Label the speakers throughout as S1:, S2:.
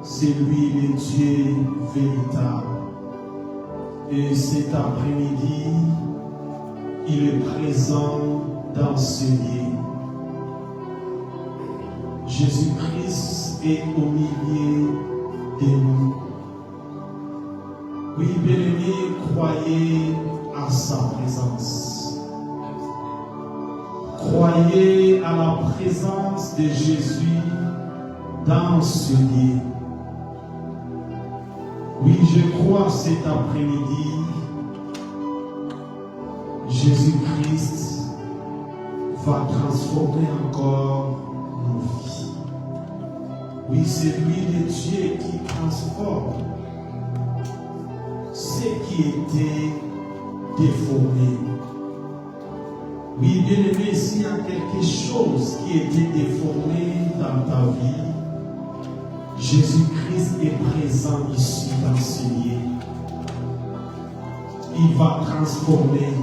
S1: c'est lui le Dieu véritable. Et cet après-midi, il est présent dans ce lieu. Jésus-Christ est au milieu de nous. Oui, bien-aimés, croyez à sa présence. Croyez à la présence de Jésus dans ce lieu. Oui, je crois cet après-midi, Jésus-Christ va transformer encore nos vies. Oui, c'est lui le Dieu qui transforme ce qui était déformé. Oui, bien-aimé, s'il y a quelque chose qui était déformé dans ta vie, Jésus-Christ est présent ici dans ce lieu. Il va transformer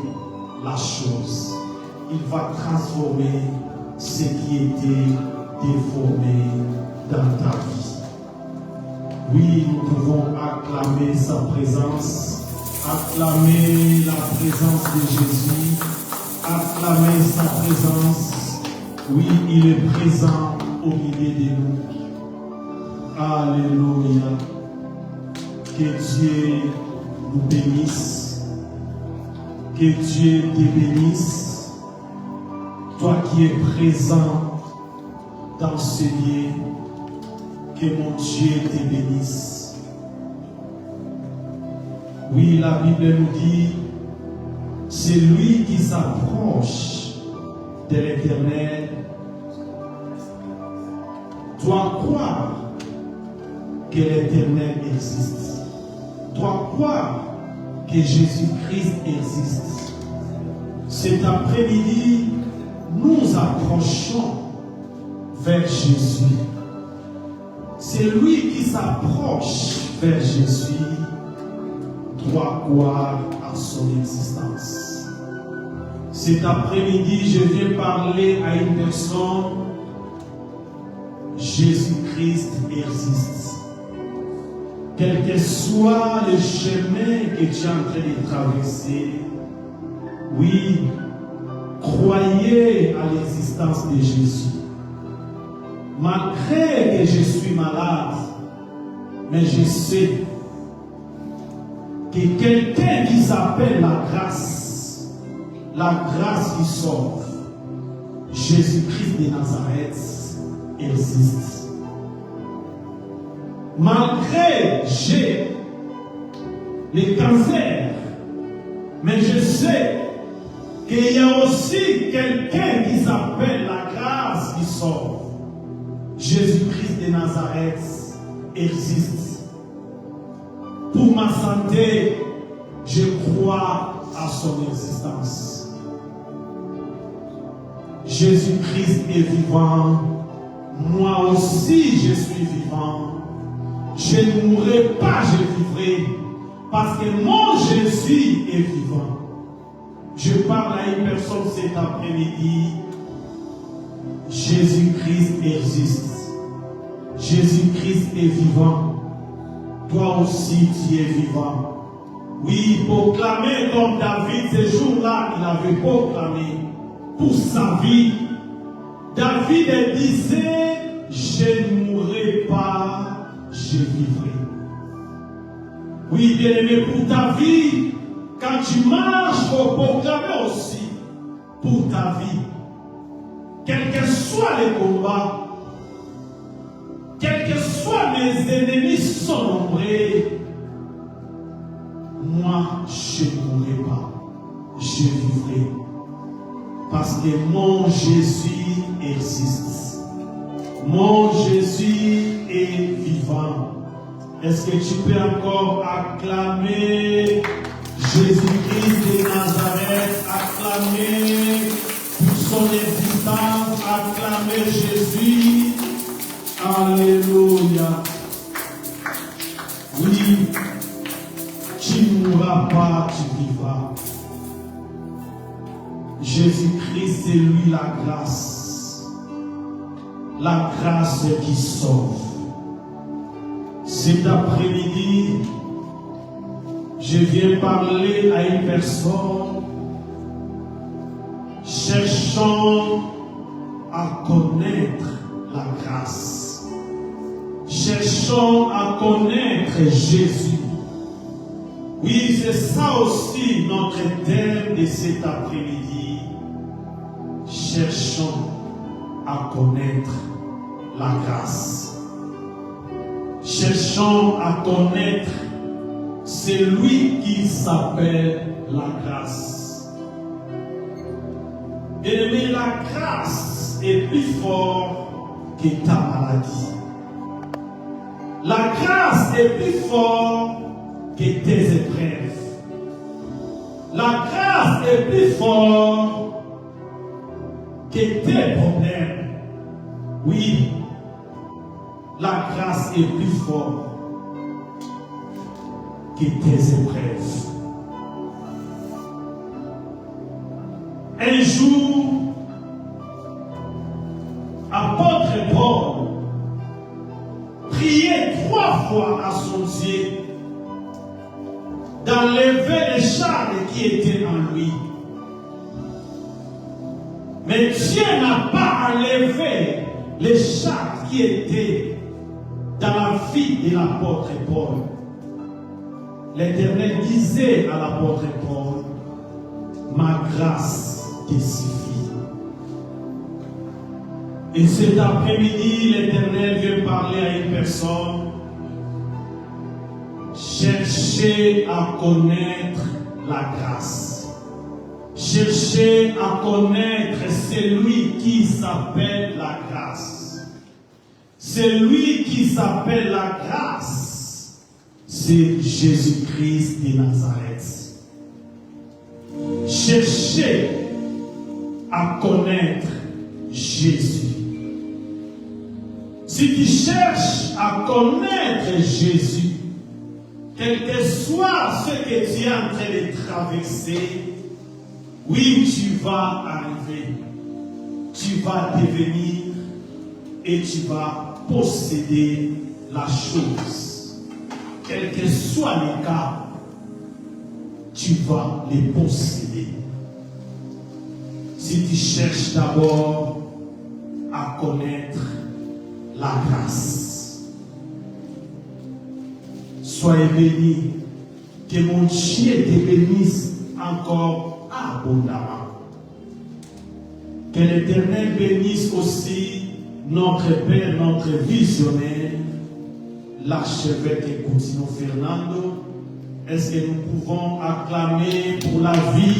S1: la chose. Il va transformer ce qui était déformé dans ta vie. Oui, nous pouvons acclamer sa présence, acclamer la présence de Jésus, acclamer sa présence. Oui, il est présent au milieu de nous. Alléluia. Que Dieu nous bénisse. Que Dieu te bénisse. Toi qui es présent dans ce lieu, que mon Dieu te bénisse. Oui, la Bible nous dit, c'est lui qui s'approche de l'Éternel doit croire que l'Éternel existe. Doit croire que Jésus-Christ existe. Cet après-midi, nous approchons vers Jésus. C'est lui qui s'approche vers Jésus, doit croire à son existence. Cet après-midi, je viens parler à une personne. Jésus-Christ existe. Quel que soit le chemin que tu es en train de traverser, oui, croyez à l'existence de Jésus. Malgré que je suis malade, mais je sais que quelqu'un qui s'appelle la grâce qui sauve, Jésus-Christ de Nazareth, existe. Malgré j'ai le cancer, mais je sais qu'il y a aussi quelqu'un qui s'appelle la grâce qui sauve. Jésus-Christ de Nazareth existe. Pour ma santé, je crois à son existence. Jésus-Christ est vivant. Moi aussi, je suis vivant. Je ne mourrai pas, je vivrai. Parce que mon Jésus est vivant. Je parle à une personne cet après-midi. Jésus-Christ existe. Jésus-Christ est vivant. Toi aussi, tu es vivant. Oui, proclamer comme David, ce jour-là, il avait proclamé pour sa vie. David disait, je ne mourrai pas, je vivrai. Oui, bien-aimé, pour ta vie, quand tu marches, il faut proclamer aussi pour ta vie. Quel que soit les combats, quels que soient mes ennemis sont nombreux, moi, je ne mourrai pas, je vivrai. Parce que mon Jésus existe. Mon Jésus est vivant. Est-ce que tu peux encore acclamer Jésus-Christ de Nazareth, acclamer pour son existence, acclamer Jésus. Alléluia. Oui, tu ne mourras pas, tu vivras. Jésus-Christ, c'est lui la grâce qui sauve. Cet après-midi, je viens parler à une personne cherchant à connaître la grâce, cherchant à connaître Jésus. Oui, c'est ça aussi notre thème de cet après-midi. Cherchons à connaître la grâce. Cherchons à connaître celui qui s'appelle la grâce. Bien-aimé, la grâce est plus forte que ta maladie. La grâce est plus forte que tes épreuves. La grâce est plus forte que tes problèmes. Oui, la grâce est plus forte que tes épreuves. Un jour, apôtre Paul priait 3 fois à son Dieu d'enlever les charges qui étaient en lui. Mais Dieu n'a pas enlevé les charges qui étaient dans la vie de l'apôtre Paul. L'Éternel disait à l'apôtre Paul, ma grâce te suffit. Et cet après-midi, l'Éternel vient parler à une personne. Cherchez à connaître la grâce. Cherchez à connaître celui qui s'appelle la grâce. Celui qui s'appelle la grâce, c'est Jésus-Christ de Nazareth. Cherchez à connaître Jésus. Si tu cherches à connaître Jésus, quel que soit ce que tu es en train de traverser, oui, tu vas arriver. Tu vas devenir et tu vas posséder la chose. Quel que soit le cas, tu vas les posséder. Si tu cherches d'abord à connaître la grâce. Soyez bénis, que mon Dieu te bénisse encore abondamment. Que l'Éternel bénisse aussi notre Père, notre visionnaire, l'archevêque Coutinho Fernando. Est-ce que nous pouvons acclamer pour la vie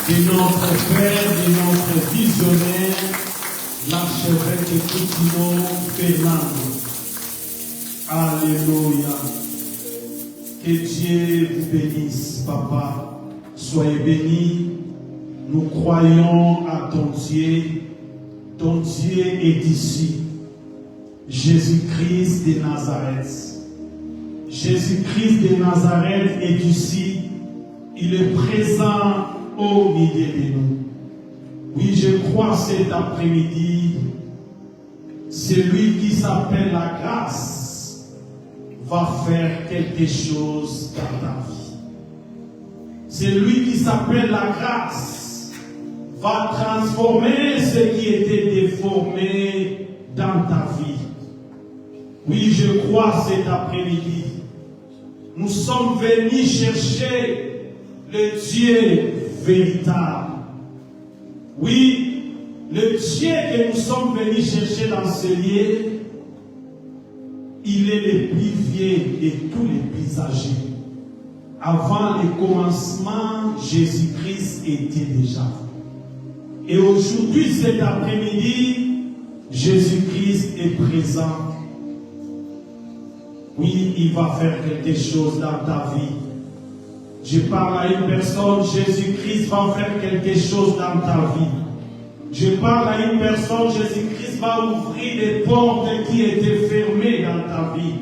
S1: de notre Père, de notre visionnaire, l'archevêque Coutinho Fernando? Alléluia. Que Dieu vous bénisse, papa. Soyez bénis. Nous croyons à ton Dieu. Ton Dieu est ici. Jésus-Christ de Nazareth. Jésus-Christ de Nazareth est ici. Il est présent au milieu de nous. Oui, je crois cet après-midi, celui qui s'appelle la grâce va faire quelque chose dans ta vie. Celui qui s'appelle la grâce va transformer ce qui était déformé dans ta vie. Oui, je crois cet après-midi, nous sommes venus chercher le Dieu véritable. Oui, le Dieu que nous sommes venus chercher dans ce lieu, il est le plus vieux de tous les plus âgés. Avant le commencement, Jésus-Christ était déjà. Et aujourd'hui, cet après-midi, Jésus-Christ est présent. Oui, il va faire quelque chose dans ta vie. Je parle à une personne, Jésus-Christ va faire quelque chose dans ta vie. Je parle à une personne, Jésus-Christ va ouvrir des portes qui étaient fermées dans ta vie.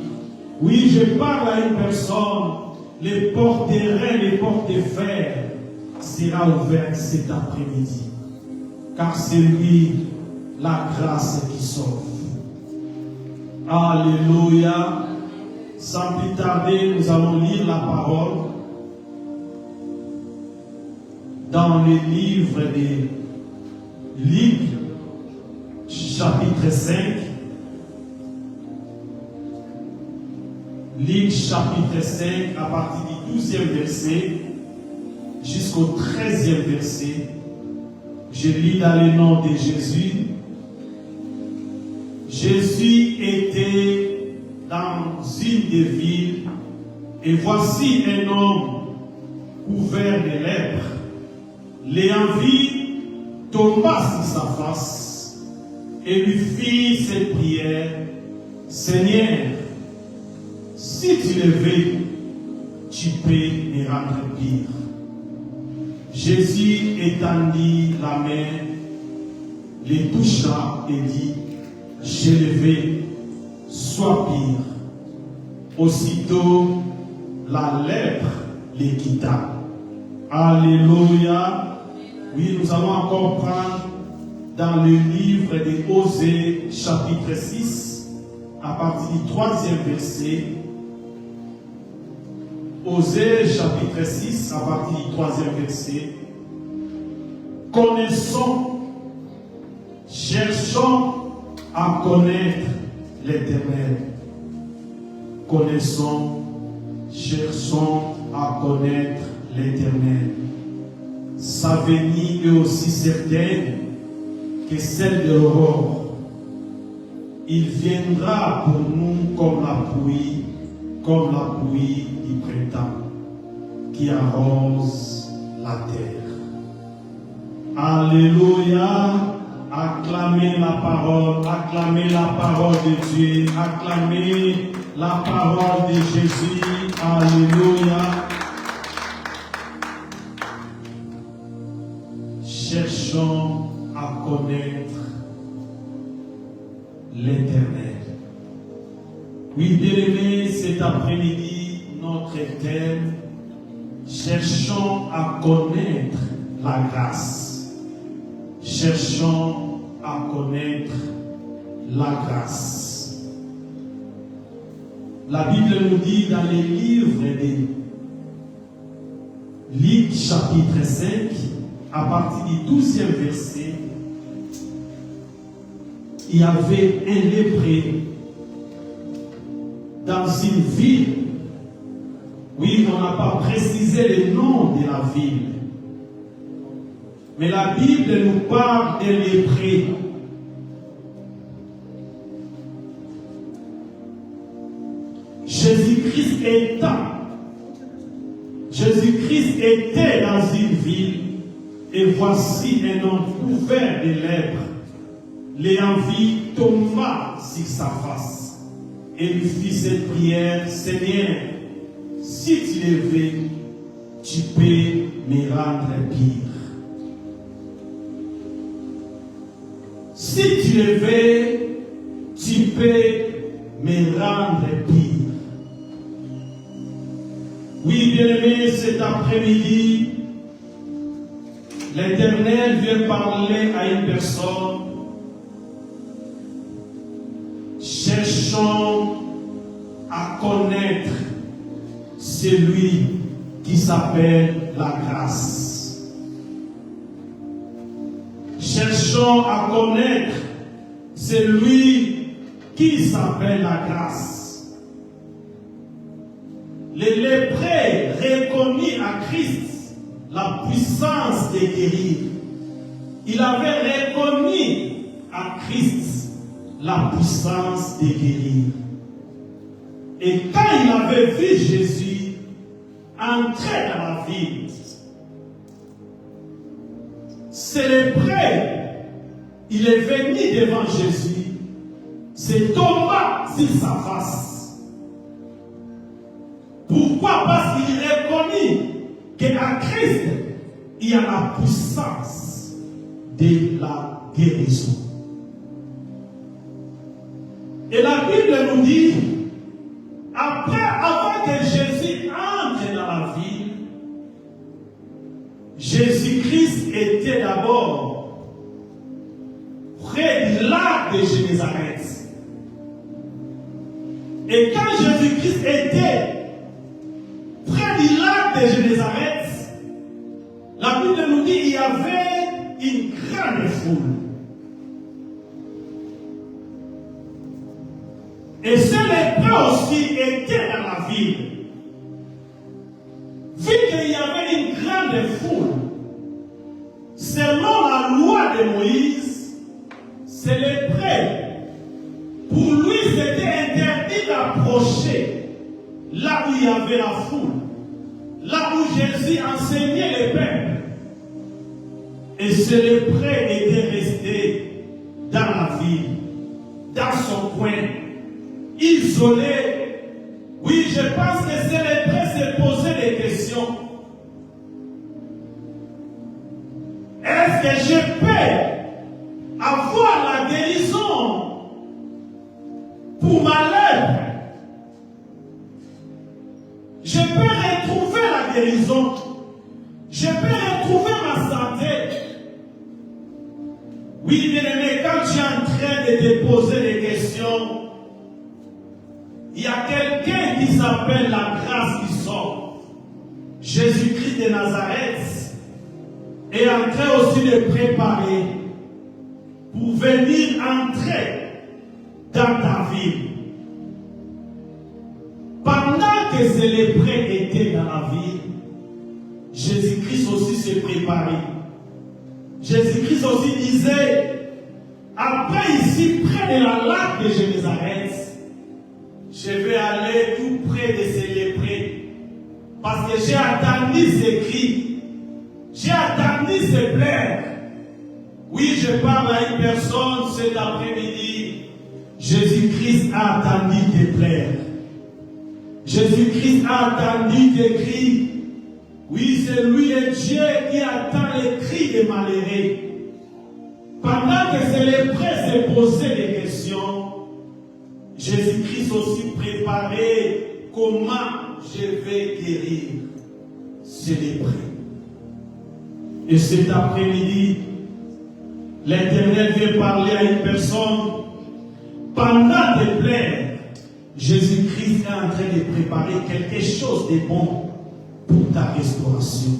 S1: Oui, je parle à une personne, les portes des reins, les portes de fer seront ouvertes cet après-midi. Car c'est lui, la grâce qui sauve. Alléluia. sans plus tarder, nous allons lire la parole dans le livre de Luc, chapitre 5. Luc, chapitre 5, à partir du 12e verset jusqu'au 13e verset. Je lis dans le nom de Jésus. Jésus était dans une des villes, et voici un homme couvert de lèpre. L'ayant vu, tomba sur sa face et lui fit cette prière: Seigneur, si tu le veux, tu peux me rendre pire. Jésus étendit la main, les toucha et dit: je le veux, sois pire. Aussitôt, la lèpre les quitta. Alléluia. Oui, nous allons encore prendre dans le livre de Osée, chapitre 6, à partir du 3e verset. Osée, chapitre 6, à partir du 3e verset. Connaissons, cherchons à connaître l'Éternel. Connaissons, cherchons à connaître l'Éternel. Sa venue est aussi certaine que celle de l'aurore. Il viendra pour nous comme la pluie du printemps qui arrose la terre. Alléluia. Acclamez la parole de Dieu, acclamez la parole de Jésus. Alléluia. Cherchons à connaître l'Éternel. Oui, bien-aimés, cet après-midi, notre thème, cherchons à connaître la grâce. Cherchons à connaître la grâce. La Bible nous dit dans les livres de Luc chapitre 5, à partir du 12e verset, il y avait un lépreux dans une ville. Oui, on n'a pas précisé le nom de la ville. Mais la Bible nous parle des lépreux. Jésus-Christ était dans une ville, et voici un homme couvert de lèpre. L'ayant vu, tomba sur sa face et lui fit cette prière: Seigneur, si tu le veux, tu peux me rendre pire. Si tu le veux, tu peux me rendre pire. Oui, bien-aimés, cet après-midi, l'Éternel vient parler à une personne. Cherchons à connaître celui qui s'appelle la grâce. Cherchons à connaître celui qui s'appelle la grâce. Les lépreux reconnurent à Christ la puissance de guérir. Il avait reconnu à Christ la puissance de guérir. Et quand il avait vu Jésus entrer dans la ville, c'est lépreux, il est venu devant Jésus, c'est tombé sur sa face. Pourquoi? Parce qu'il reconnaît qu'à Christ, il y a la puissance de la guérison. Et la Bible nous dit, avant que Jésus entre dans la ville, Jésus-Christ était d'abord près du lac de Génézareth. Et quand Jésus-Christ était près du lac de Génézareth, la Bible nous dit qu'il y avait une grande foule. Et ces lépreux aussi étaient dans la ville. Vu qu'il y avait une grande foule, selon la loi de Moïse, ces lépreux, pour lui c'était interdit d'approcher là où il y avait la foule, là où Jésus enseignait les peuples. Et ces lépreux étaient restés dans la ville, dans son coin, isolés. Oui, je pense que ces lépreux se posaient des questions. Est-ce que je peux avoir la guérison pour ma lèpre? Je peux retrouver la guérison. Je peux retrouver ma santé. Oui, bien-aimé, quand tu es en train de te poser des questions, il y a quelqu'un qui s'appelle la grâce qui sort. Jésus-Christ de Nazareth est en train aussi de préparer pour venir entrer dans ta vie. Pendant que ces lépreux étaient dans la ville, Jésus-Christ aussi se préparait. Jésus-Christ aussi disait, après ici, près de la lac de Génézareth, je vais aller tout près de ces lépreux, parce que j'ai attendu ces cris, j'ai attendu ces pleurs. Oui, je parle à une personne cet après-midi. Jésus-Christ a attendu tes pleurs. Jésus-Christ a attendu tes cris. Oui, c'est lui le Dieu qui attend les cris des malheureux. Pendant que ces lépreux se posaient des questions, Jésus-Christ aussi préparait comment je vais guérir ces lépreux. Et cet après-midi, l'Éternel vient parler à une personne. Pendant tes pleurs, Jésus-Christ est en train de préparer quelque chose de bon pour ta restauration.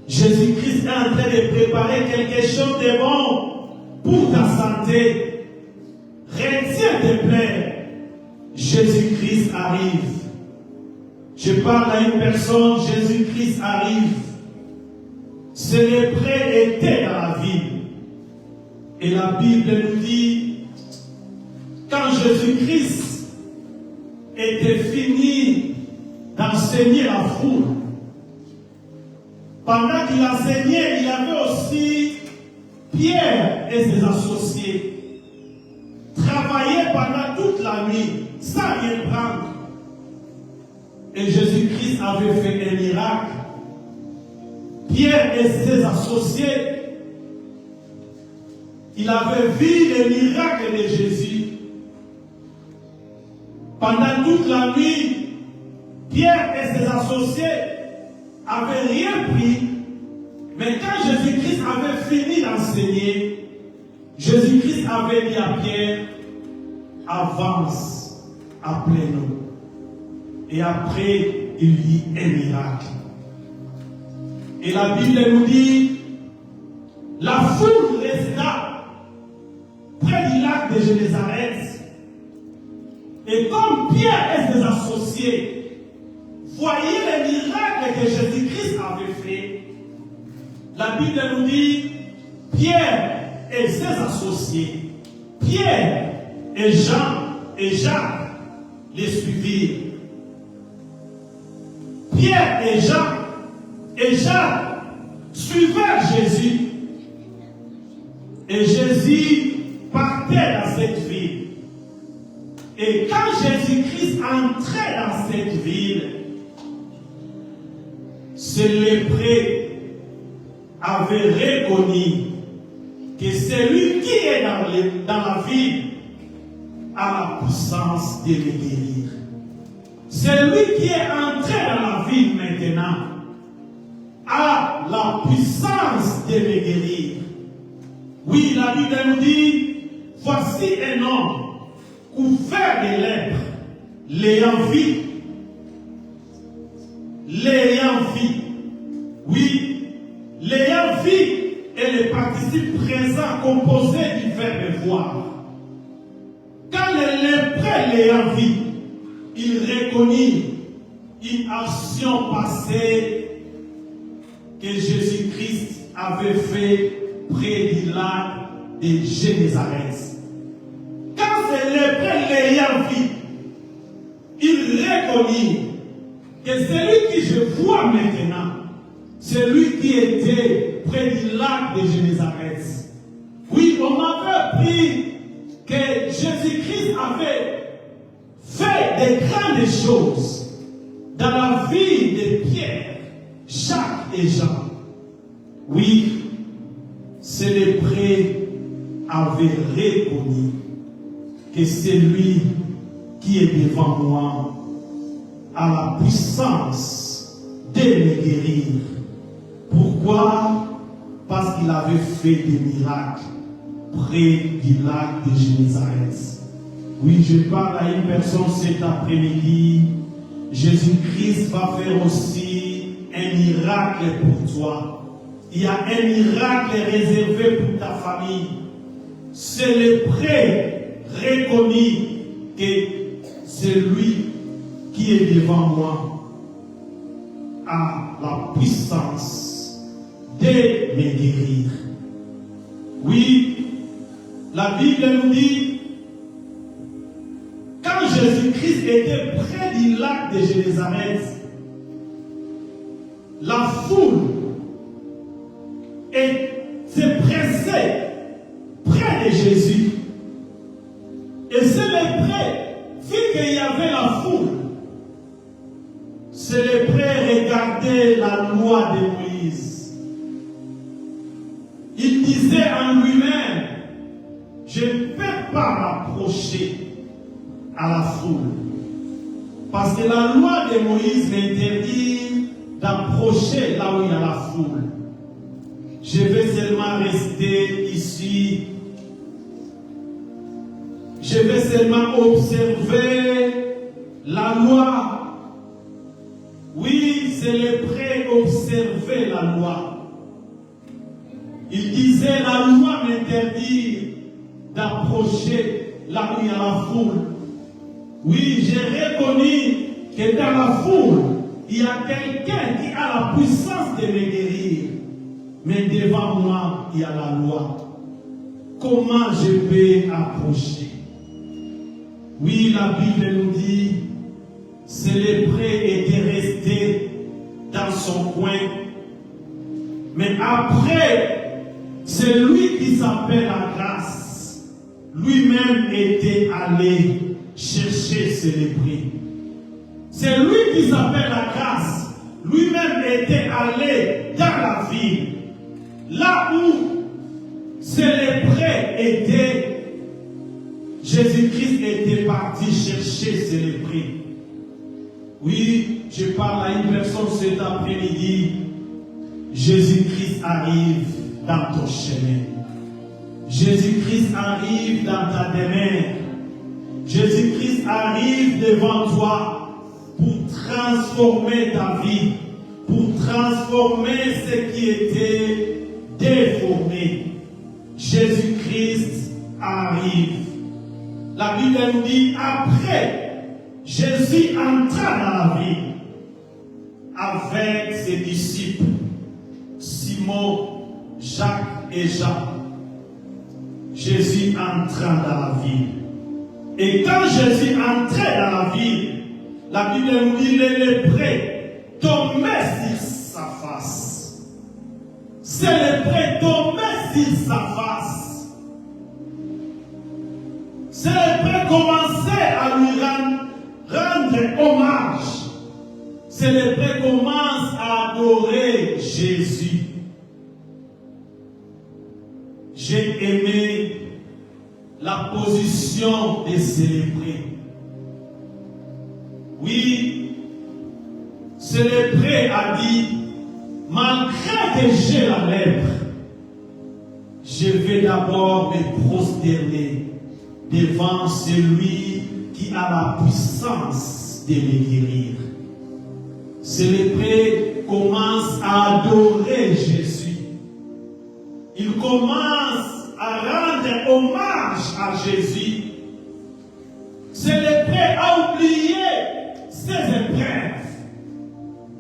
S1: Jésus-Christ est en train de préparer quelque chose de bon pour ta santé. Retiens tes pleurs. Jésus-Christ arrive. Je parle à une personne, Jésus-Christ arrive. Ces lépreux étaient dans la ville. Et la Bible nous dit, quand Jésus-Christ était fini d'enseigner la foule, pendant qu'il enseignait, il y avait aussi Pierre et ses associés, travaillaient pendant toute la nuit, sans rien prendre. Et Jésus-Christ avait fait un miracle. Pierre et ses associés, il avait vu le miracle de Jésus. Pendant toute la nuit, Pierre et ses associés n'avaient rien pris. Mais quand Jésus-Christ avait fini d'enseigner, Jésus-Christ avait dit à Pierre, avance, appelez-nous. Et après, il dit un miracle. Et la Bible nous dit, la foule resta près du lac de Génézareth. Et comme Pierre et ses associés voyaient les miracles que Jésus-Christ avait fait, la Bible nous dit, Pierre et ses associés, Pierre et Jean et Jacques les suivirent. Pierre et Jean et Jacques suivaient Jésus. Et Jésus partait dans cette ville. Et quand Jésus-Christ entrait dans cette ville, ces lépreux avaient reconnu que celui qui est dans la ville a la puissance de les guérir. Celui qui est entré dans la ville maintenant a la puissance de les guérir. Oui, la Bible nous dit, voici un homme couvert de lèpre, l'ayant vu. L'ayant vu. Oui, l'ayant vu est le participe présent composé du verbe voir. Quand le lépreux l'ayant vu, il reconnut une action passée que Jésus-Christ avait fait près du lac de Génézareth. Quand ce lépreux l'ayant vu, il reconnut que celui que je vois maintenant, celui qui était près du lac de Génézareth. Oui, on m'avait appris que Jésus-Christ avait fait de grandes choses dans la vie de Pierre, Jacques et Jean. Oui, ce lépreux avait reconnu que celui qui est devant moi a la puissance de me guérir. Pourquoi? Parce qu'il avait fait des miracles près du lac de Génézareth. Oui, je parle à une personne cet après-midi. Jésus-Christ va faire aussi un miracle pour toi. Il y a un miracle réservé pour ta famille. C'est le prêt reconnu que celui qui est devant moi a la puissance de me guérir. Oui, la Bible nous dit, quand Jésus-Christ était près du lac de Génézareth, la foule s'est pressée près de Jésus. Et ce lépreux, vu qu'il y avait la foule, ce lépreux regardait la loi de Moïse. Il disait en lui-même, je ne peux pas m'approcher à la foule. Parce que la loi de Moïse m'interdit d'approcher là où il y a la foule. Je vais seulement rester ici. Je vais seulement observer la loi. Oui, c'est le prêt observer la loi. Il disait, la loi m'interdit d'approcher là où il y a la foule. Oui, j'ai reconnu que dans la foule, il y a quelqu'un qui a la puissance de me guérir. Mais devant moi, il y a la loi. Comment je peux approcher? Oui, la Bible nous dit, ce lépreux était resté dans son coin. Mais après, c'est lui qui s'appelle la grâce. Lui-même était allé chercher ce lépreux. C'est lui qui s'appelle la grâce. Lui-même était allé dans la ville. Là où ce lépreux était, Jésus-Christ était parti chercher ce lépreux. Oui, je parle à une personne cet après-midi. Jésus-Christ arrive dans ton chemin. Jésus-Christ arrive dans ta demeure. Jésus-Christ arrive devant toi pour transformer ta vie, pour transformer ce qui était déformé. Jésus-Christ arrive. La Bible nous dit, après, Jésus entra dans la ville avec ses disciples, Simon, Jacques et Jean. Jésus entra dans la ville. Et quand Jésus entrait dans la ville, la Bible nous dit, les lépreux tombaient sur sa face. Ces lépreux tombaient sur sa face. Ces lépreux commençaient à lui rendre hommage. Ces lépreux commencent à adorer Jésus. J'ai aimé la position de ces lépreux. Oui, ce lépreux a dit, malgré que j'ai la lèpre, je vais d'abord me prosterner devant celui a la puissance de les guérir. Ce lépreux commence à adorer Jésus. Il commence à rendre hommage à Jésus. Ce lépreux a oublié ses épreuves.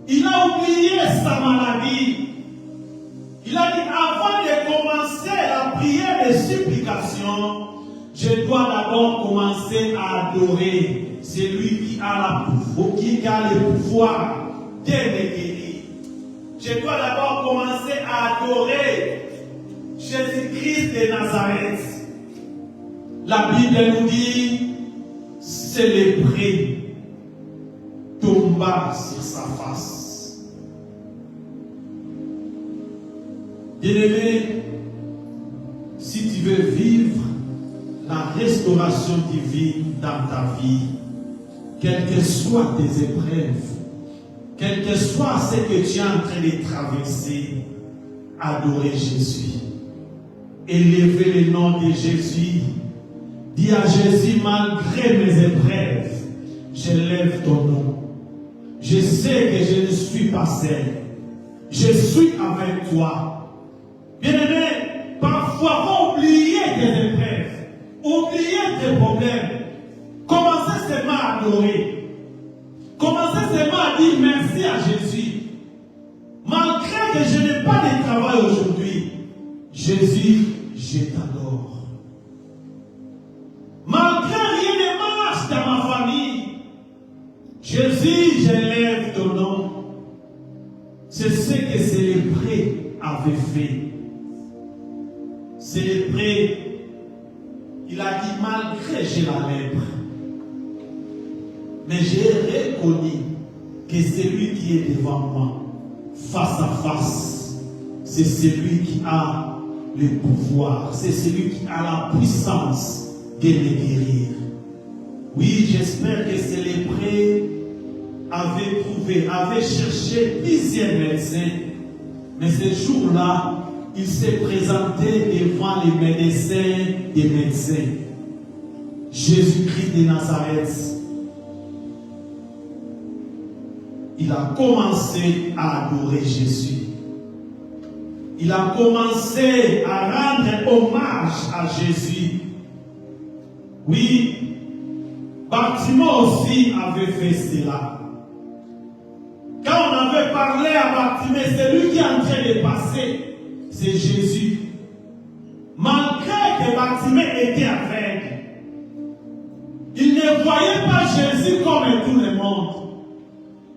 S1: Il a oublié sa maladie. Il a dit, avant de commencer la prière de supplication, je dois d'abord commencer à adorer celui qui a le pouvoir de me guérir. Je dois d'abord commencer à adorer Jésus-Christ de Nazareth. La Bible nous dit, ce lépreux tomba sur sa face. Bien-aimé, si tu veux vivre la restauration divine dans ta vie, quelles que soient tes épreuves, quel que soit ce que tu es en train de traverser, adorer Jésus. Élevez le nom de Jésus. Dis à Jésus, malgré mes épreuves, je lève ton nom. Je sais que je ne suis pas seul. Je suis avec toi. Bien-aimé, parfois, faut oublier tes épreuves, oublier tes problèmes. Commencez seulement à adorer. Commencez seulement à dire merci à Jésus. Malgré que je n'ai pas de travail aujourd'hui, Jésus, je t'adore. Malgré rien ne marche dans ma famille, Jésus, je lève ton nom. C'est ce que ce lépreux avait fait. Ce lépreux, il a dit, malgré j'ai la lèpre, mais j'ai reconnu que celui qui est devant moi, face à face, c'est celui qui a le pouvoir, c'est celui qui a la puissance de me guérir. Oui, j'espère que ce lépreux avait cherché plusieurs médecins, mais ce jour-là, il s'est présenté devant les médecins des médecins. Jésus-Christ de Nazareth. Il a commencé à adorer Jésus. Il a commencé à rendre hommage à Jésus. Oui, Bartimée aussi avait fait cela. Quand on avait parlé à Bartimée, c'est lui qui est en train de passer. C'est Jésus. Malgré que Bartimée était aveugle, il ne voyait pas Jésus comme tout le monde.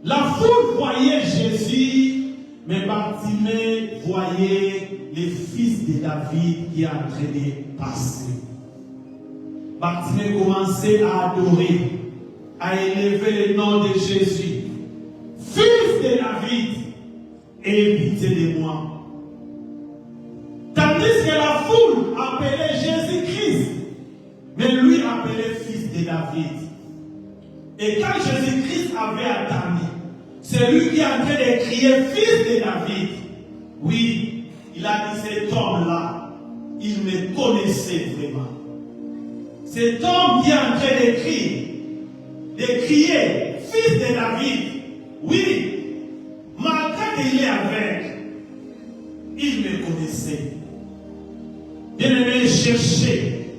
S1: La foule voyait Jésus, mais Bartimée voyait le fils de David qui est en train de passer. Bartimée commençait à adorer, à élever le nom de Jésus. Fils de David, aie pitié de moi. Tandis que la foule appelait Jésus-Christ, mais lui appelait fils de David. Et quand Jésus-Christ avait attendu, c'est lui qui est en train de crier fils de David. Oui, il a dit cet homme-là, il me connaissait vraiment. Cet homme qui est en train de crier fils de David. Oui, malgré qu'il est aveugle, il me connaissait. Bien-aimé, cherchez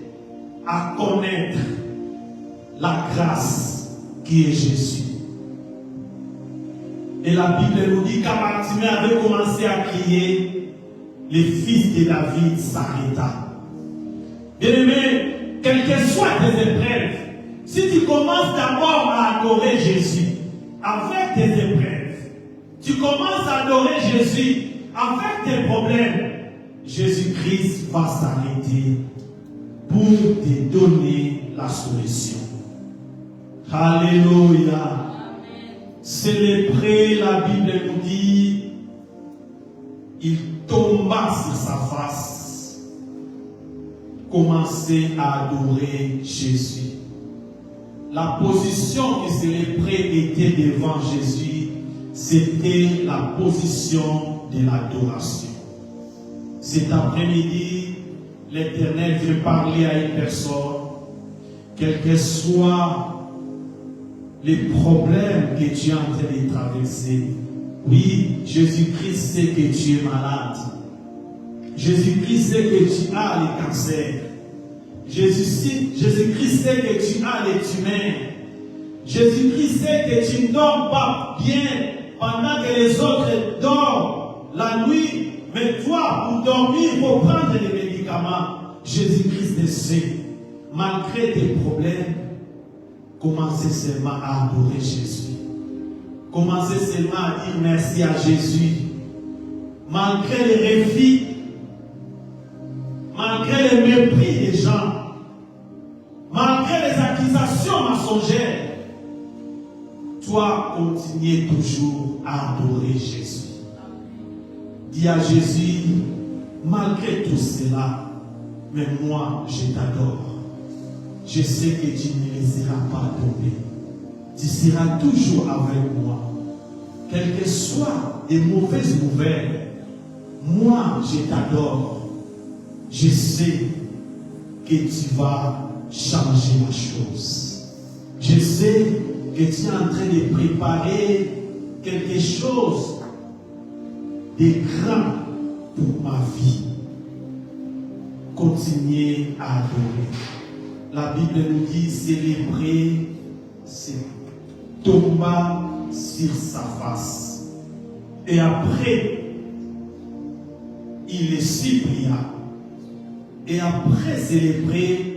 S1: à connaître la grâce qui est Jésus. Et la Bible nous dit quand Bartimée avait commencé à crier, le fils de David s'arrêta. Bien-aimé, quelles que soient tes épreuves, si tu commences d'abord à adorer Jésus avec tes épreuves, tu commences à adorer Jésus avec tes problèmes, Jésus-Christ va s'arrêter pour te donner la solution. Alléluia. C'est lépreux, la Bible nous dit, il tomba sur sa face, commençait à adorer Jésus. La position que ce lépreux était devant Jésus, c'était la position de l'adoration. Cet après-midi, l'Éternel veut parler à une personne, quelle que soit les problèmes que tu es en train de traverser. Oui, Jésus-Christ sait que tu es malade. Jésus-Christ sait que tu as le cancer. Jésus-Christ sait que tu as les tumeurs. Jésus-Christ sait que tu ne dors pas bien pendant que les autres dorment la nuit. Mais toi, pour dormir, il faut prendre des médicaments. Jésus-Christ le sait. Malgré tes problèmes, commencez seulement à adorer Jésus. Commencez seulement à dire merci à Jésus. Malgré les refus, malgré le mépris des gens, malgré les accusations mensongères, toi, continue toujours à adorer Jésus. Dis à Jésus, malgré tout cela, mais moi, je t'adore. Je sais que tu ne me laisseras pas tomber. Tu seras toujours avec moi. Quelles que soient les mauvaises nouvelles, moi, je t'adore. Je sais que tu vas changer la chose. Je sais que tu es en train de préparer quelque chose de grand pour ma vie. Continuez à adorer. La Bible nous dit, célébrer, c'est tomba sur sa face. Et après, il les supplia. Et après célébrer,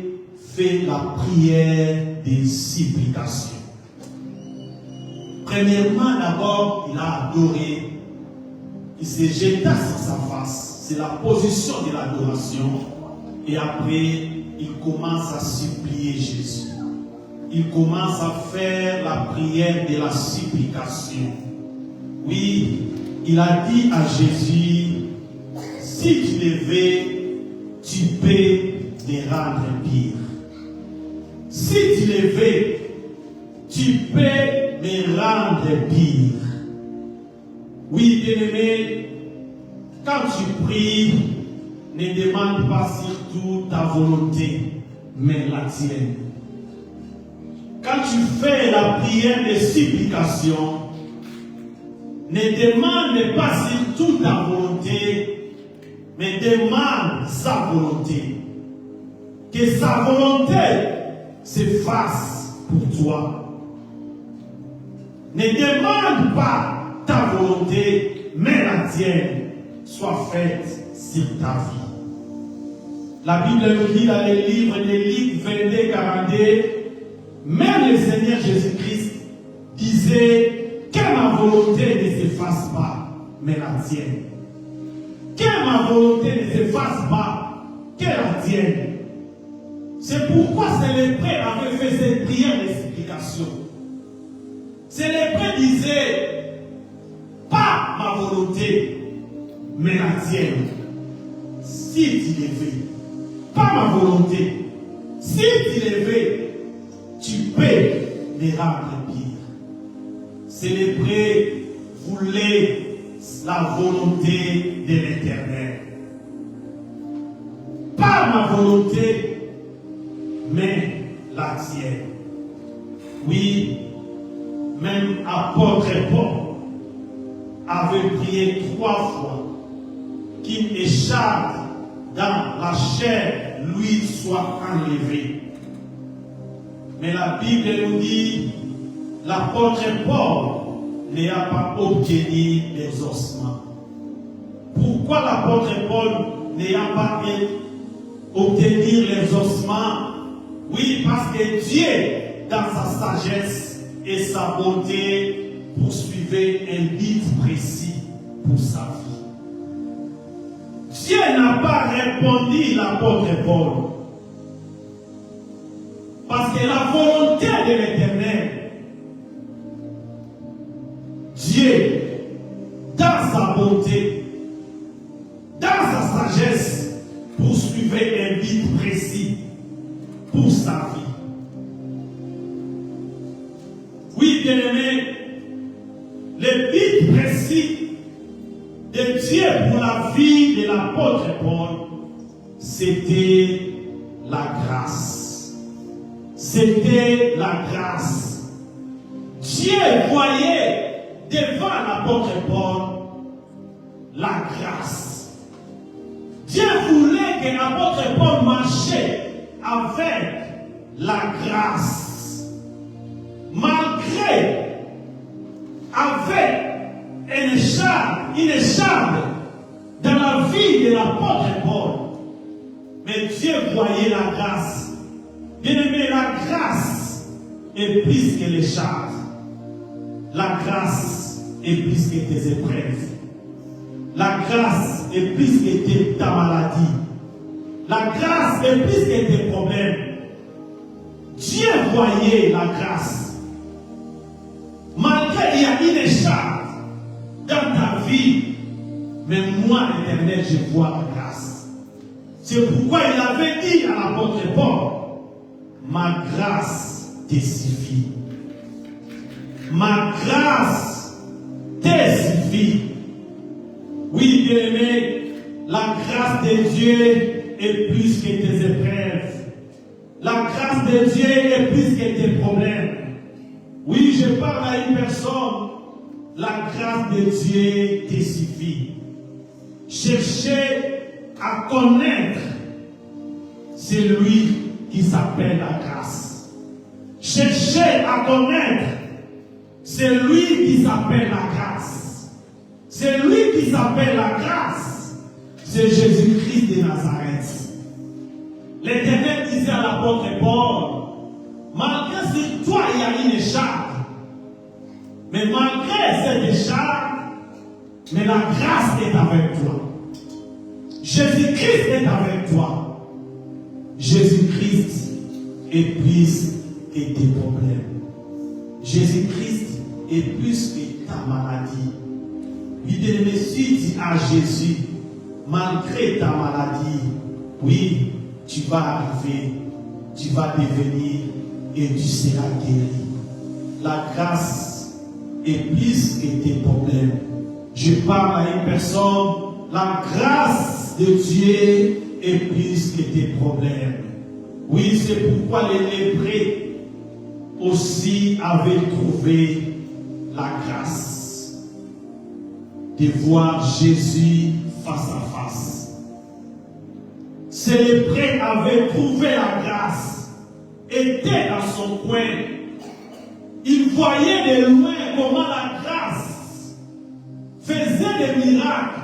S1: fait la prière des supplications. Premièrement, d'abord, il a adoré. Il s'est jeté sur sa face. C'est la position de l'adoration. Et après, il commence à supplier Jésus. Il commence à faire la prière de la supplication. Oui, il a dit à Jésus, si tu le veux, tu peux me rendre pire. Si tu le veux, tu peux me rendre pire. Oui, bien-aimé, quand tu pries, ne demande pas surtout ta volonté, mais la tienne. Quand tu fais la prière de supplication, ne demande pas surtout ta volonté, mais demande sa volonté. Que sa volonté se fasse pour toi. Ne demande pas ta volonté, mais la tienne soit faite sur ta vie. La Bible nous dit dans les livres de Luc 22, 42, même le Seigneur Jésus-Christ disait que ma volonté ne se fasse pas, mais la tienne. Que ma volonté ne se fasse pas, que la tienne. C'est pourquoi ces lépreux avaient fait cette prière de supplication. Ces lépreux disaient, pas ma volonté, mais la tienne. Si tu le veux, pas ma volonté. Si tu le veux, tu peux me rendre pire. Ces lépreux voulaient la volonté de l'Éternel. Pas ma volonté, mais la tienne. Oui, même apôtre Paul avait prié 3 fois qu'une écharpe dans la chair lui soit enlevée. Mais la Bible nous dit, l'apôtre Paul n'a pas obtenu les ossements. Pourquoi l'apôtre Paul n'a pas obtenu les ossements? Oui, parce que Dieu, dans sa sagesse et sa bonté, poursuivait un but précis pour sa vie. Dieu n'a pas répondu l'apôtre Paul. Parce que la volonté de l'Éternel, Dieu, dans sa bonté, dans sa sagesse, poursuivait un but précis pour sa vie. Oui, bien-aimé, le but précis de Dieu pour la vie de l'apôtre Paul, c'était la grâce. C'était la grâce. Dieu voyait devant l'apôtre Paul la grâce. Dieu voulait que l'apôtre Paul marchait avec la grâce. Malgré, avec une écharpe dans la vie de l'apôtre Paul. Mais Dieu voyait la grâce. Bien-aimé, la grâce est plus que l'écharpe. La grâce est plus que tes épreuves. La grâce est plus que ta maladie. La grâce est plus que tes problèmes. Dieu voyait la grâce. Malgré qu'il y a une écharpe dans ta vie, mais moi, l'Éternel, je vois la grâce. C'est pourquoi il avait dit à l'apôtre Paul, ma grâce te suffit. Ma grâce te suffit. Oui, bien-aimé, la grâce de Dieu est plus que tes épreuves. La grâce de Dieu est plus que tes problèmes. Oui, je parle à une personne. La grâce de Dieu te suffit. Cherchez à connaître celui qui s'appelle la grâce. Cherchez à connaître celui qui s'appelle la grâce. Celui qui s'appelle la grâce, c'est Jésus-Christ de Nazareth. L'Éternel disait à l'apôtre Paul, malgré sur toi il y a une écharpe, mais malgré cette écharpe, mais la grâce est avec toi. Jésus-Christ est avec toi. Jésus-Christ est plus que tes problèmes. Jésus-Christ est plus que ta maladie. Oui, bien-aimé, si tu as Jésus, malgré ta maladie, oui, tu vas arriver, tu vas devenir et tu seras guéri. La grâce est plus que tes problèmes. Je parle à une personne, la grâce de Dieu est plus que tes problèmes. Oui, c'est pourquoi les lépreux aussi avaient trouvé la grâce de voir Jésus face à face. Ces lépreux avaient trouvé la grâce, étaient dans son coin. Ils voyaient de loin comment la grâce faisait des miracles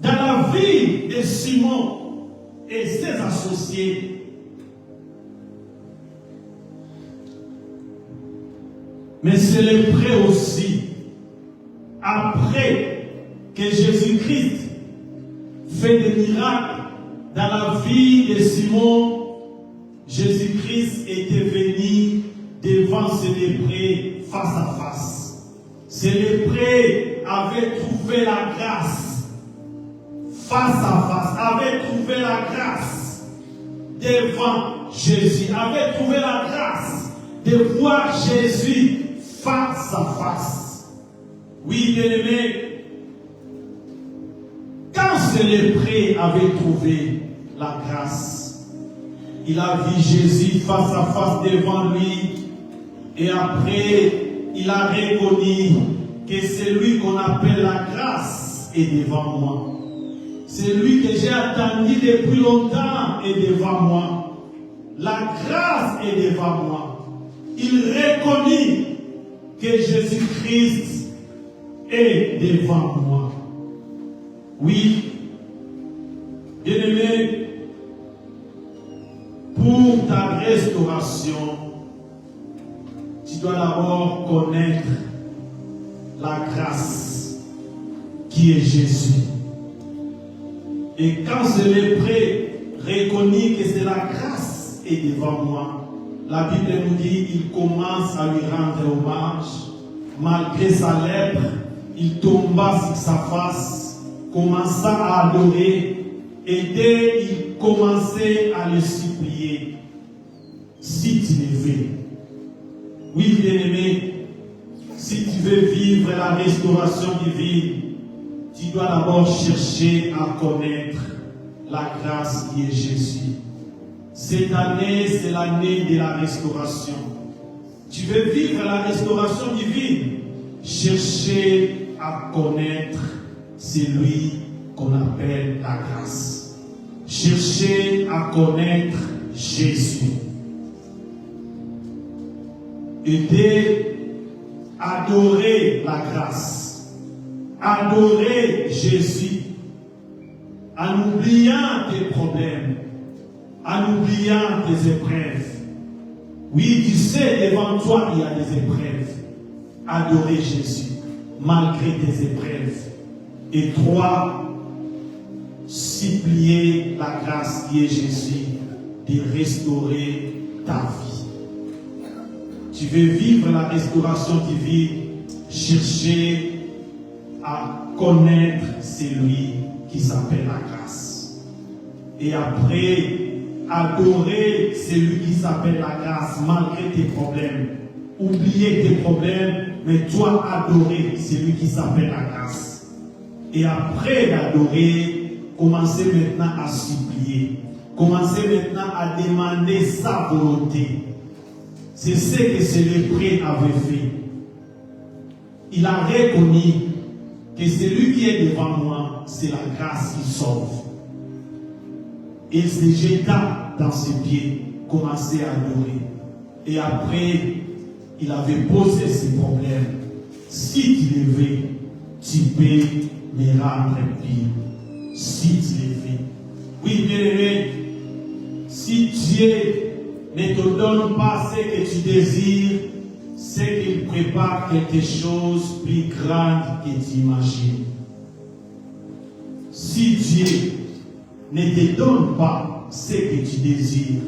S1: dans la vie de Simon et ses associés. Mais c'est lépreux aussi, après que Jésus-Christ fait des miracles dans la vie de Simon, Jésus-Christ était venu devant ces lépreux face à face. Ces lépreux avaient trouvé la grâce face à face, avaient trouvé la grâce devant Jésus, avaient trouvé la grâce de voir Jésus face à face. Oui, bien-aimé, quand ce lépreux avait trouvé la grâce, il a vu Jésus face à face devant lui, et après, il a reconnu que celui qu'on appelle la grâce est devant moi. Celui que j'ai attendu depuis longtemps est devant moi. La grâce est devant moi. Il reconnaît que Jésus-Christ est devant moi. Oui, bien-aimé, pour ta restauration, tu dois d'abord connaître la grâce qui est Jésus. Et quand ce lépreux reconnaît que c'est la grâce est devant moi, la Bible nous dit qu'il commence à lui rendre hommage. Malgré sa lèpre, il tomba sur sa face, commença à adorer, et dès il commençait à le supplier. Si tu le veux, oui bien-aimé, si tu veux vivre la restauration divine, tu dois d'abord chercher à connaître la grâce qui est Jésus. Cette année, c'est l'année de la restauration. Tu veux vivre la restauration divine, cherchez à connaître celui qu'on appelle la grâce. Cherchez à connaître Jésus. Et adorer la grâce. Adorer Jésus. En oubliant tes problèmes. En oubliant tes épreuves. Oui, tu sais, devant toi, il y a des épreuves. Adorer Jésus, malgré tes épreuves. Et 3, supplier la grâce qui est Jésus de restaurer ta vie. Tu veux vivre la restauration divine, chercher à connaître celui qui s'appelle la grâce. Et après, adorer celui qui s'appelle la grâce malgré tes problèmes. Oublier tes problèmes, mais toi adorer celui qui s'appelle la grâce. Et après d'adorer, commencez maintenant à supplier. Commencez maintenant à demander sa volonté. C'est ce que ce lépreux avait fait. Il a reconnu que celui qui est devant moi, c'est la grâce qui sauve. Il se jeta dans ses pieds, commençait à adorer. Et après, il avait posé ses problèmes. Si tu le veux, tu peux me rendre pire. Si tu le veux. Oui, bien-aimé, si Dieu ne te donne pas ce que tu désires, c'est qu'il prépare quelque chose de plus grand que tu imagines. Si Dieu ne te donne pas ce que tu désires,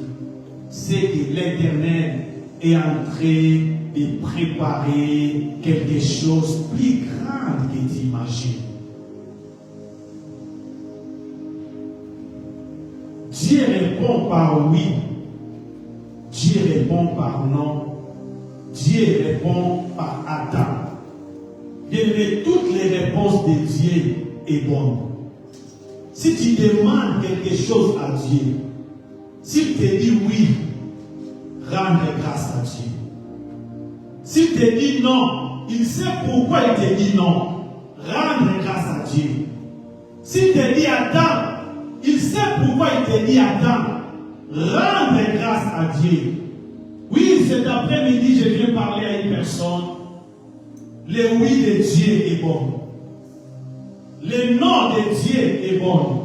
S1: c'est que l'Éternel est en train de préparer quelque chose de plus grand que tu imagines. Dieu répond par oui. Dieu répond par non. Dieu répond par attends. Bien, toutes les réponses de Dieu sont bonnes. Si tu demandes quelque chose à Dieu, s'il te dit oui, rendre grâce à Dieu. S'il te dit non, il sait pourquoi il te dit non. Rendre grâce à Dieu. S'il te dit attends, il sait pourquoi il te dit attends. Rendre grâce à Dieu. Oui, cet après-midi, je viens parler à une personne. Le oui de Dieu est bon. Le nom de Dieu est bon.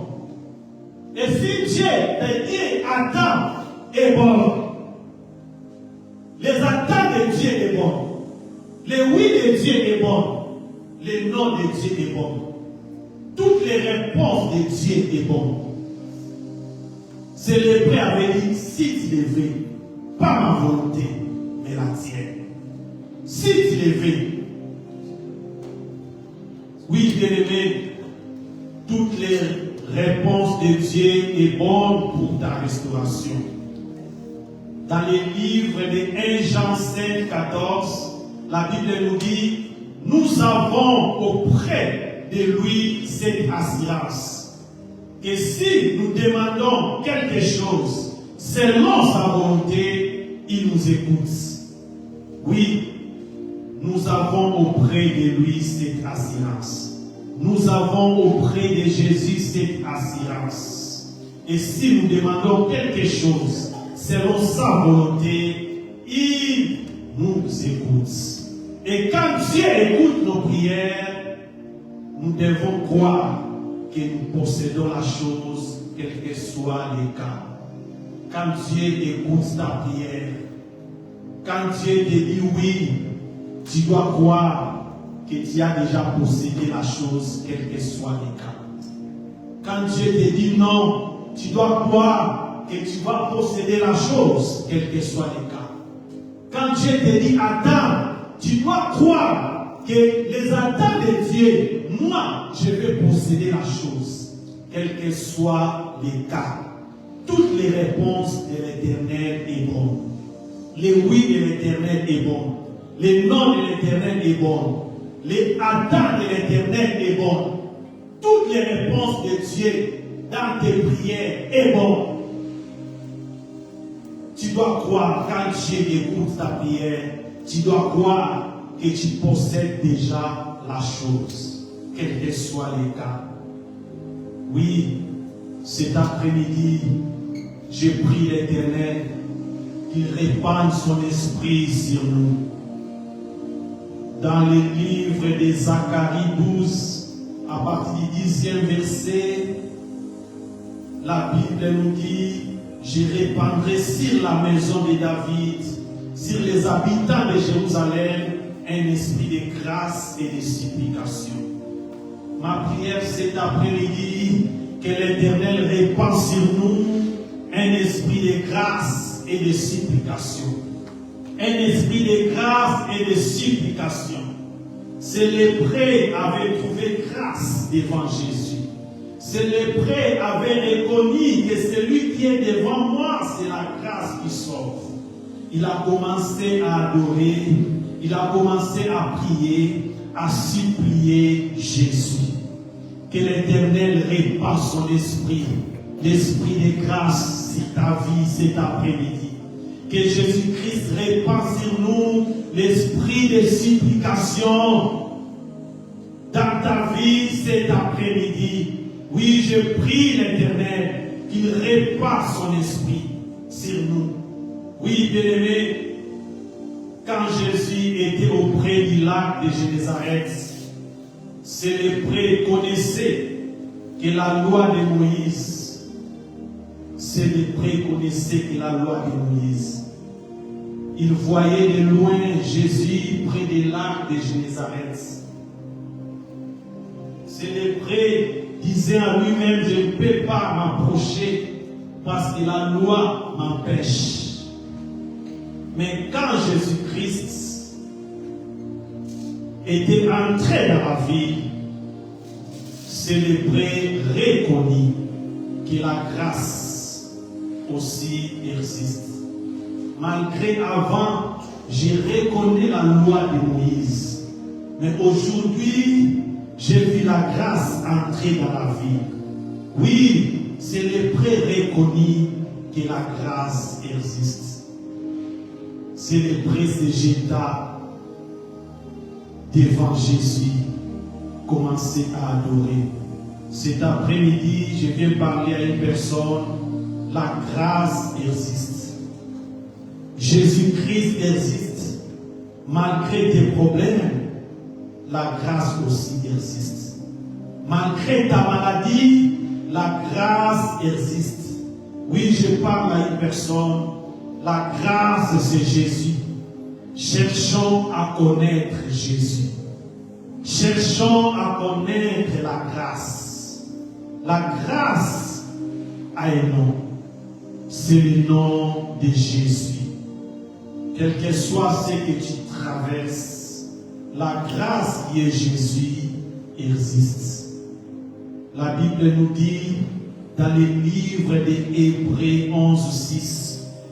S1: Et si Dieu te dit attends est bon, les attentes de Dieu est bon. Le oui de Dieu est bon. Le nom de Dieu est bon. Toutes les réponses de Dieu est bon. C'est le prêtre avait dit, si tu le veux, pas ma volonté, mais la tienne. Si tu le veux. Oui, bien-aimé, toutes les réponses de Dieu sont bonnes pour ta restauration. Dans les livres de 1 Jean 5, 14, la Bible nous dit, nous avons auprès de lui cette assurance. Et si nous demandons quelque chose selon sa volonté, il nous écoute. Oui, nous avons auprès de lui cette assurance. Nous avons auprès de Jésus cette assurance. Et si nous demandons quelque chose selon sa volonté, il nous écoute. Et quand Dieu écoute nos prières, nous devons croire que nous possédons la chose, quel que soit le cas. Quand Dieu écoute ta prière, quand Dieu te dit oui, tu dois croire que tu as déjà possédé la chose, quel que soit le cas. Quand Dieu te dit non, tu dois croire que tu vas posséder la chose, quel que soit le cas. Quand Dieu te dit attends, tu dois croire que les attentes de Dieu, moi, je vais posséder la chose, quel que soit le cas. Toutes les réponses de l'Éternel sont bonnes. Le oui de l'Éternel est bon. Le non de l'Éternel est bon. Les attentes de l'Éternel est bon. Toutes les réponses de Dieu dans tes prières sont bonnes. Tu dois croire quand Dieu écoute ta prière, Tu dois croire que tu possèdes déjà la chose, quel que soit les cas. Oui, cet après-midi, j'ai prié l'Éternel qu'il répande son esprit sur nous. Dans le livre de Zacharie 12, à partir du 10e verset, la Bible nous dit: je répandrai sur la maison de David, sur les habitants de Jérusalem, un esprit de grâce et de supplication. Ma prière cet après-midi, que l'Éternel répand sur nous un esprit de grâce et de supplication. Un esprit de grâce et de supplication. Ces lépreux avaient trouvé grâce devant Jésus. Ces lépreux avaient reconnu que celui qui est devant moi, c'est la grâce qui sauve. Il a commencé à adorer, il a commencé à prier, à supplier Jésus. Que l'Éternel répand son esprit, l'esprit de grâce sur ta vie cet après-midi. Que Jésus-Christ répand sur nous l'esprit de supplication dans ta vie cet après-midi. Oui, je prie l'Éternel qu'il répand son esprit sur nous. Oui, bien-aimé, quand Jésus était auprès du lac de Génézareth, ces lépreux connaissaient que la loi de Moïse, ces lépreux connaissaient que la loi de Moïse. Ils voyaient de loin Jésus près du lac de Génézareth. Ces lépreux disaient à lui-même: je ne peux pas m'approcher parce que la loi m'empêche. Mais quand Jésus-Christ était entré dans la ville, ces lépreux reconnurent que la grâce aussi existe. Malgré avant, j'ai reconnu la loi de Moïse. Mais aujourd'hui, j'ai vu la grâce entrer dans la vie. Oui, c'est les lépreux reconnus que la grâce existe. C'est les lépreux se jeta devant Jésus, commencer à adorer. Cet après-midi, je viens parler à une personne. La grâce existe. Jésus-Christ existe. Malgré tes problèmes, la grâce aussi existe. Malgré ta maladie, la grâce existe. Oui, je parle à une personne. La grâce, c'est Jésus. Cherchons à connaître Jésus. Cherchons à connaître la grâce. La grâce a un nom. C'est le nom de Jésus. Quel que soit ce que tu traverses, la grâce qui est Jésus existe. La Bible nous dit dans le livre de Hébreux 11:6,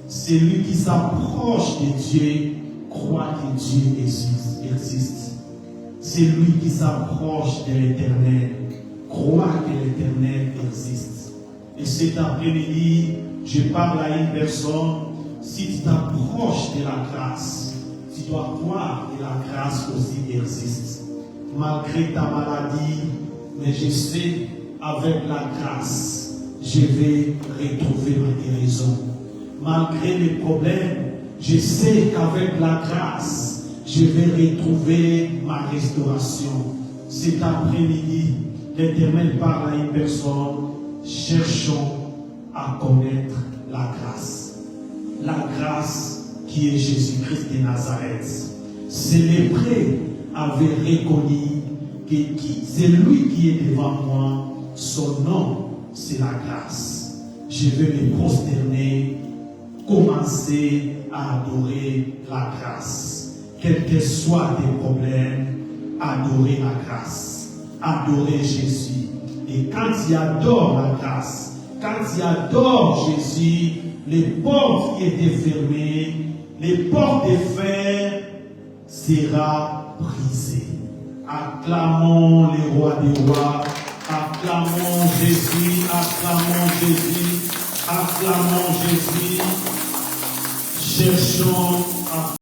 S1: celui qui s'approche de Dieu croit que Dieu existe. Celui qui s'approche de l'Éternel croit que l'Éternel existe. Et cet après-midi, je parle à une personne. Si tu t'approches de la grâce, tu dois croire que la grâce aussi existe. Malgré ta maladie, mais je sais, avec la grâce, je vais retrouver ma guérison. Malgré les problèmes, je sais qu'avec la grâce, je vais retrouver ma restauration. Cet après-midi, l'Éternel parle à une personne. Cherchons à connaître la grâce. La grâce qui est Jésus-Christ de Nazareth. Ces lépreux avaient reconnu que c'est lui qui est devant moi. Son nom, c'est la grâce. Je vais me prosterner, commencer à adorer la grâce. Quels que soient tes problèmes, adorer la grâce. Adorer Jésus. Et quand tu adores la grâce, quand tu adores Jésus, les portes qui étaient fermées, les portes de fer seront brisées. Acclamons le roi des rois, acclamons Jésus, acclamons Jésus, acclamons Jésus. Cherchons à